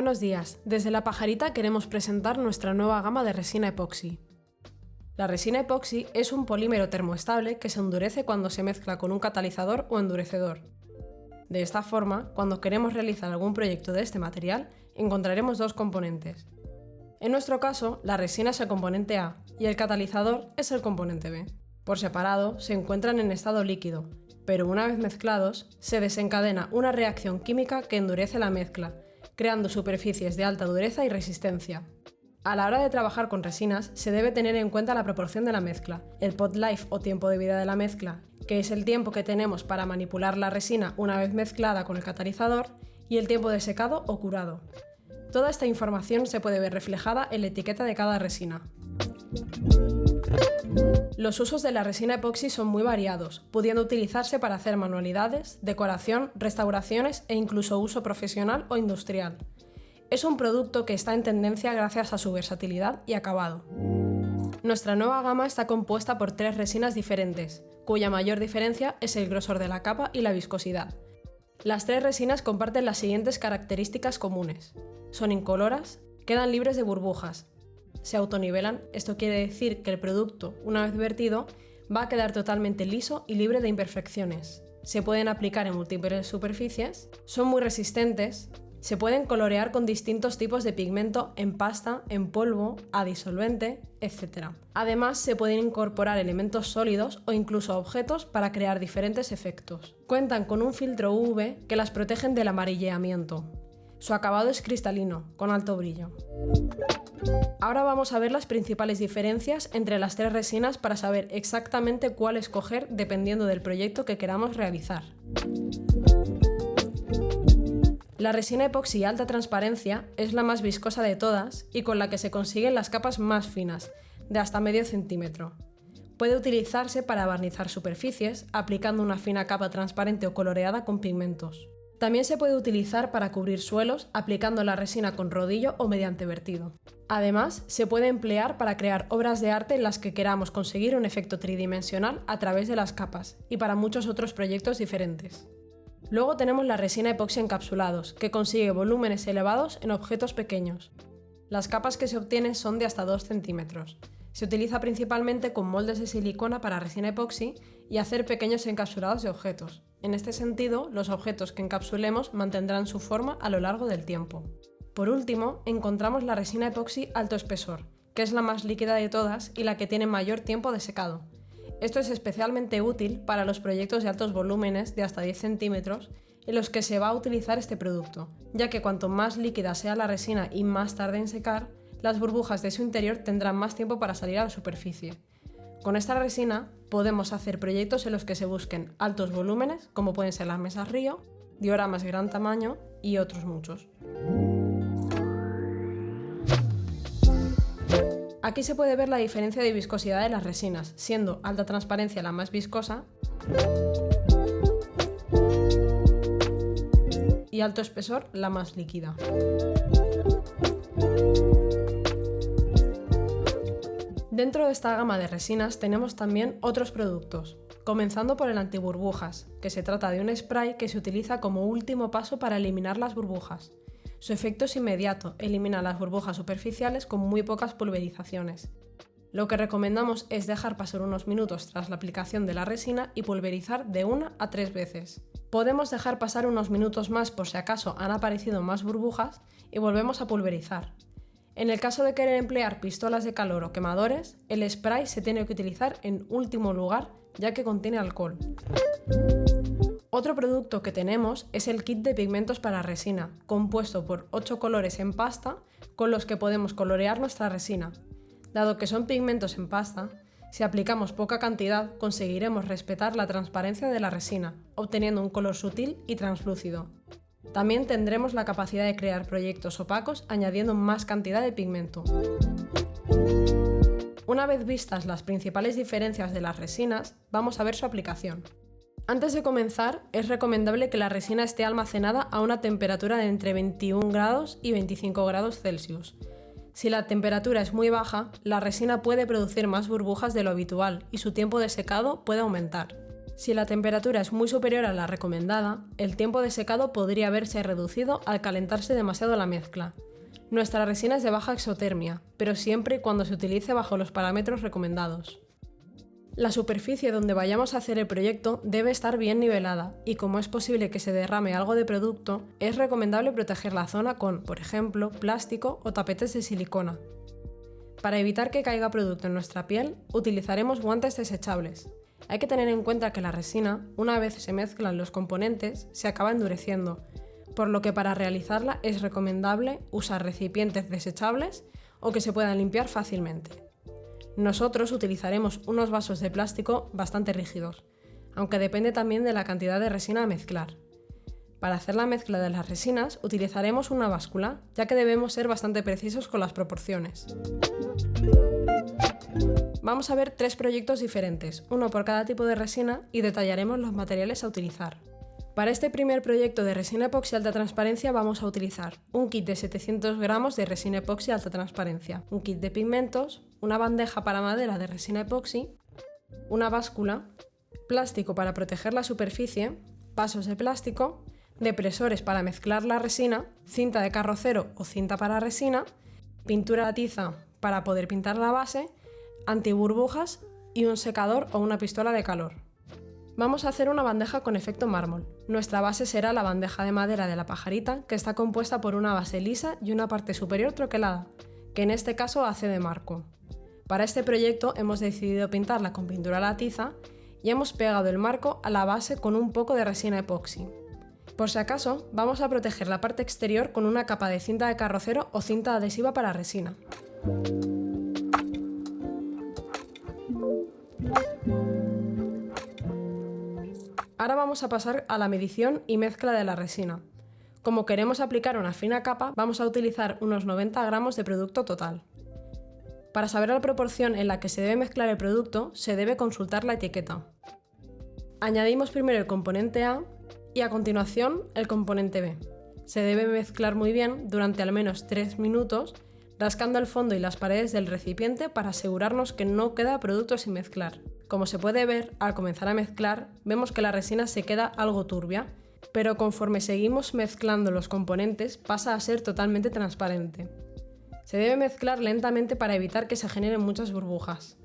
Buenos días, desde La Pajarita queremos presentar nuestra nueva gama de resina epoxi. La resina epoxi es un polímero termoestable que se endurece cuando se mezcla con un catalizador o endurecedor. De esta forma, cuando queremos realizar algún proyecto de este material, encontraremos dos componentes. En nuestro caso, la resina es el componente A y el catalizador es el componente B. Por separado, se encuentran en estado líquido, pero una vez mezclados, se desencadena una reacción química que endurece la mezcla, creando superficies de alta dureza y resistencia. A la hora de trabajar con resinas, se debe tener en cuenta la proporción de la mezcla, el pot life o tiempo de vida de la mezcla, que es el tiempo que tenemos para manipular la resina una vez mezclada con el catalizador, y el tiempo de secado o curado. Toda esta información se puede ver reflejada en la etiqueta de cada resina. Los usos de la resina epoxi son muy variados, pudiendo utilizarse para hacer manualidades, decoración, restauraciones e incluso uso profesional o industrial. Es un producto que está en tendencia gracias a su versatilidad y acabado. Nuestra nueva gama está compuesta por 3 resinas diferentes, cuya mayor diferencia es el grosor de la capa y la viscosidad. Las 3 resinas comparten las siguientes características comunes. Son incoloras, quedan libres de burbujas, se autonivelan, esto quiere decir que el producto, una vez vertido, va a quedar totalmente liso y libre de imperfecciones. Se pueden aplicar en múltiples superficies, son muy resistentes, se pueden colorear con distintos tipos de pigmento en pasta, en polvo, a disolvente, etc. Además, se pueden incorporar elementos sólidos o incluso objetos para crear diferentes efectos. Cuentan con un filtro UV que las protegen del amarilleamiento. Su acabado es cristalino, con alto brillo. Ahora vamos a ver las principales diferencias entre las 3 resinas para saber exactamente cuál escoger dependiendo del proyecto que queramos realizar. La resina epoxi alta transparencia es la más viscosa de todas y con la que se consiguen las capas más finas, de hasta medio centímetro. Puede utilizarse para barnizar superficies, aplicando una fina capa transparente o coloreada con pigmentos. También se puede utilizar para cubrir suelos, aplicando la resina con rodillo o mediante vertido. Además, se puede emplear para crear obras de arte en las que queramos conseguir un efecto tridimensional a través de las capas y para muchos otros proyectos diferentes. Luego tenemos la resina epoxi encapsulados, que consigue volúmenes elevados en objetos pequeños. Las capas que se obtienen son de hasta 2 centímetros. Se utiliza principalmente con moldes de silicona para resina epoxi y hacer pequeños encapsulados de objetos. En este sentido, los objetos que encapsulemos mantendrán su forma a lo largo del tiempo. Por último, encontramos la resina epoxi alto espesor, que es la más líquida de todas y la que tiene mayor tiempo de secado. Esto es especialmente útil para los proyectos de altos volúmenes de hasta 10 centímetros en los que se va a utilizar este producto, ya que cuanto más líquida sea la resina y más tarde en secar, las burbujas de su interior tendrán más tiempo para salir a la superficie. Con esta resina podemos hacer proyectos en los que se busquen altos volúmenes, como pueden ser las mesas Río, dioramas de gran tamaño y otros muchos. Aquí se puede ver la diferencia de viscosidad de las resinas, siendo alta transparencia la más viscosa y alto espesor la más líquida. Dentro de esta gama de resinas tenemos también otros productos, comenzando por el antiburbujas, que se trata de un spray que se utiliza como último paso para eliminar las burbujas. Su efecto es inmediato, elimina las burbujas superficiales con muy pocas pulverizaciones. Lo que recomendamos es dejar pasar unos minutos tras la aplicación de la resina y pulverizar de 1 a 3 veces. Podemos dejar pasar unos minutos más por si acaso han aparecido más burbujas y volvemos a pulverizar. En el caso de querer emplear pistolas de calor o quemadores, el spray se tiene que utilizar en último lugar ya que contiene alcohol. Otro producto que tenemos es el kit de pigmentos para resina, compuesto por 8 colores en pasta con los que podemos colorear nuestra resina. Dado que son pigmentos en pasta, si aplicamos poca cantidad conseguiremos respetar la transparencia de la resina, obteniendo un color sutil y translúcido. También tendremos la capacidad de crear proyectos opacos añadiendo más cantidad de pigmento. Una vez vistas las principales diferencias de las resinas, vamos a ver su aplicación. Antes de comenzar, es recomendable que la resina esté almacenada a una temperatura de entre 21 grados y 25 grados Celsius. Si la temperatura es muy baja, la resina puede producir más burbujas de lo habitual y su tiempo de secado puede aumentar. Si la temperatura es muy superior a la recomendada, el tiempo de secado podría verse reducido al calentarse demasiado la mezcla. Nuestra resina es de baja exotermia, pero siempre y cuando se utilice bajo los parámetros recomendados. La superficie donde vayamos a hacer el proyecto debe estar bien nivelada y como es posible que se derrame algo de producto, es recomendable proteger la zona con, por ejemplo, plástico o tapetes de silicona. Para evitar que caiga producto en nuestra piel, utilizaremos guantes desechables. Hay que tener en cuenta que la resina, una vez se mezclan los componentes, se acaba endureciendo, por lo que para realizarla es recomendable usar recipientes desechables o que se puedan limpiar fácilmente. Nosotros utilizaremos unos vasos de plástico bastante rígidos, aunque depende también de la cantidad de resina a mezclar. Para hacer la mezcla de las resinas utilizaremos una báscula, ya que debemos ser bastante precisos con las proporciones. Vamos a ver 3 proyectos diferentes, uno por cada tipo de resina, y detallaremos los materiales a utilizar. Para este primer proyecto de resina epoxi alta transparencia vamos a utilizar un kit de 700 gramos de resina epoxi alta transparencia, un kit de pigmentos, una bandeja para madera de resina epoxi, una báscula, plástico para proteger la superficie, vasos de plástico, depresores para mezclar la resina, cinta de carrocero o cinta para resina, pintura a tiza para poder pintar la base, antiburbujas y un secador o una pistola de calor. Vamos a hacer una bandeja con efecto mármol. Nuestra base será la bandeja de madera de la pajarita, que está compuesta por una base lisa y una parte superior troquelada, que en este caso hace de marco. Para este proyecto hemos decidido pintarla con pintura a la tiza y hemos pegado el marco a la base con un poco de resina epoxi. Por si acaso, vamos a proteger la parte exterior con una capa de cinta de carrocero o cinta adhesiva para resina. Ahora vamos a pasar a la medición y mezcla de la resina. Como queremos aplicar una fina capa, vamos a utilizar unos 90 gramos de producto total. Para saber la proporción en la que se debe mezclar el producto, se debe consultar la etiqueta. Añadimos primero el componente A y a continuación el componente B. Se debe mezclar muy bien durante al menos 3 minutos, rascando el fondo y las paredes del recipiente para asegurarnos que no queda producto sin mezclar. Como se puede ver, al comenzar a mezclar, vemos que la resina se queda algo turbia, pero conforme seguimos mezclando los componentes pasa a ser totalmente transparente. Se debe mezclar lentamente para evitar que se generen muchas burbujas.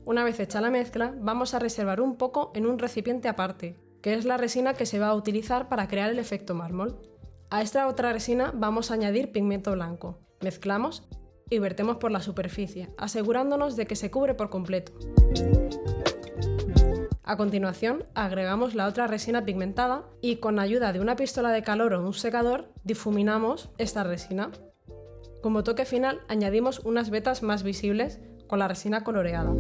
Una vez hecha la mezcla, vamos a reservar un poco en un recipiente aparte, que es la resina que se va a utilizar para crear el efecto mármol. A esta otra resina vamos a añadir pigmento blanco. Mezclamos y vertemos por la superficie, asegurándonos de que se cubre por completo. A continuación, agregamos la otra resina pigmentada y con ayuda de una pistola de calor o un secador, difuminamos esta resina. Como toque final, añadimos unas vetas más visibles con la resina coloreada.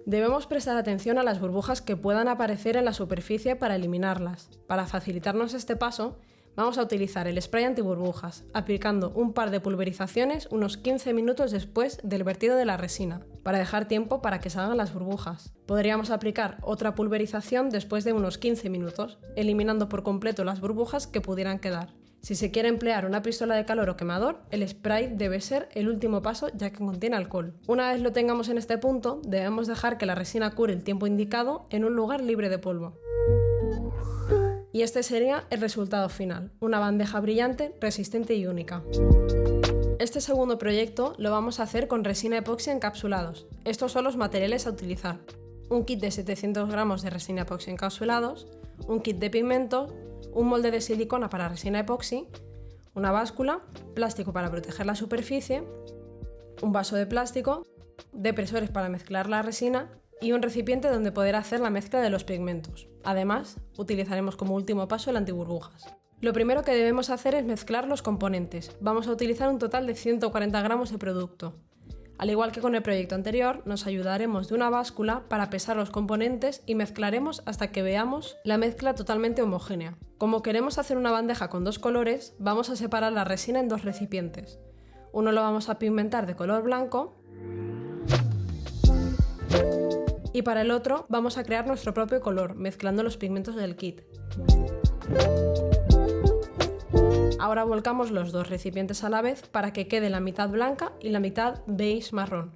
Debemos prestar atención a las burbujas que puedan aparecer en la superficie para eliminarlas. Para facilitarnos este paso, vamos a utilizar el spray antiburbujas, aplicando un par de pulverizaciones unos 15 minutos después del vertido de la resina, para dejar tiempo para que salgan las burbujas. Podríamos aplicar otra pulverización después de unos 15 minutos, eliminando por completo las burbujas que pudieran quedar. Si se quiere emplear una pistola de calor o quemador, el spray debe ser el último paso ya que contiene alcohol. Una vez lo tengamos en este punto, debemos dejar que la resina cure el tiempo indicado en un lugar libre de polvo. Y este sería el resultado final, una bandeja brillante, resistente y única. Este segundo proyecto lo vamos a hacer con resina epoxi encapsulados. Estos son los materiales a utilizar. Un kit de 700 gramos de resina epoxi encapsulados, un kit de pigmento, un molde de silicona para resina epoxi, una báscula, plástico para proteger la superficie, un vaso de plástico, depresores para mezclar la resina y un recipiente donde poder hacer la mezcla de los pigmentos. Además, utilizaremos como último paso el antiburbujas. Lo primero que debemos hacer es mezclar los componentes. Vamos a utilizar un total de 140 gramos de producto. Al igual que con el proyecto anterior, nos ayudaremos de una báscula para pesar los componentes y mezclaremos hasta que veamos la mezcla totalmente homogénea. Como queremos hacer una bandeja con 2 colores, vamos a separar la resina en 2 recipientes. Uno lo vamos a pigmentar de color blanco y para el otro vamos a crear nuestro propio color, mezclando los pigmentos del kit. Ahora volcamos los 2 recipientes a la vez para que quede la mitad blanca y la mitad beige marrón.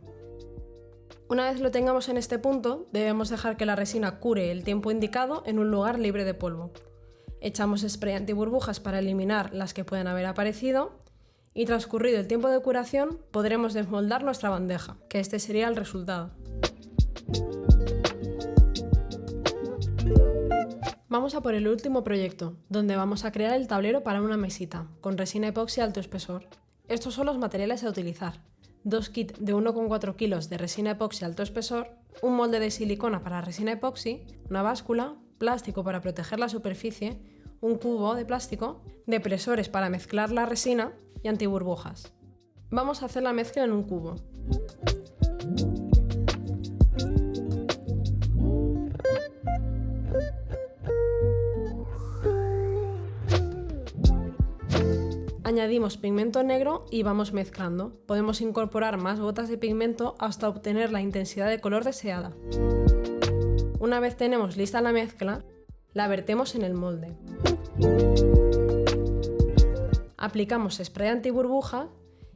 Una vez lo tengamos en este punto, debemos dejar que la resina cure el tiempo indicado en un lugar libre de polvo. Echamos spray antiburbujas para eliminar las que puedan haber aparecido y transcurrido el tiempo de curación podremos desmoldar nuestra bandeja, que este sería el resultado. Vamos a por el último proyecto, donde vamos a crear el tablero para una mesita, con resina epoxi alto espesor. Estos son los materiales a utilizar: 2 kits de 1,4 kg de resina epoxi alto espesor, un molde de silicona para resina epoxi, una báscula, plástico para proteger la superficie, un cubo de plástico, depresores para mezclar la resina y antiburbujas. Vamos a hacer la mezcla en un cubo. Añadimos pigmento negro y vamos mezclando. Podemos incorporar más gotas de pigmento hasta obtener la intensidad de color deseada. Una vez tenemos lista la mezcla, la vertemos en el molde. Aplicamos spray antiburbuja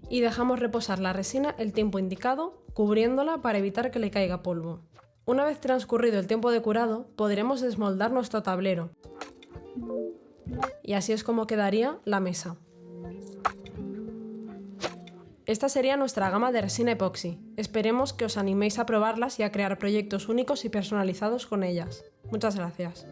y dejamos reposar la resina el tiempo indicado, cubriéndola para evitar que le caiga polvo. Una vez transcurrido el tiempo de curado, podremos desmoldar nuestro tablero. Y así es como quedaría la mesa. Esta sería nuestra gama de resina epoxi. Esperemos que os animéis a probarlas y a crear proyectos únicos y personalizados con ellas. Muchas gracias.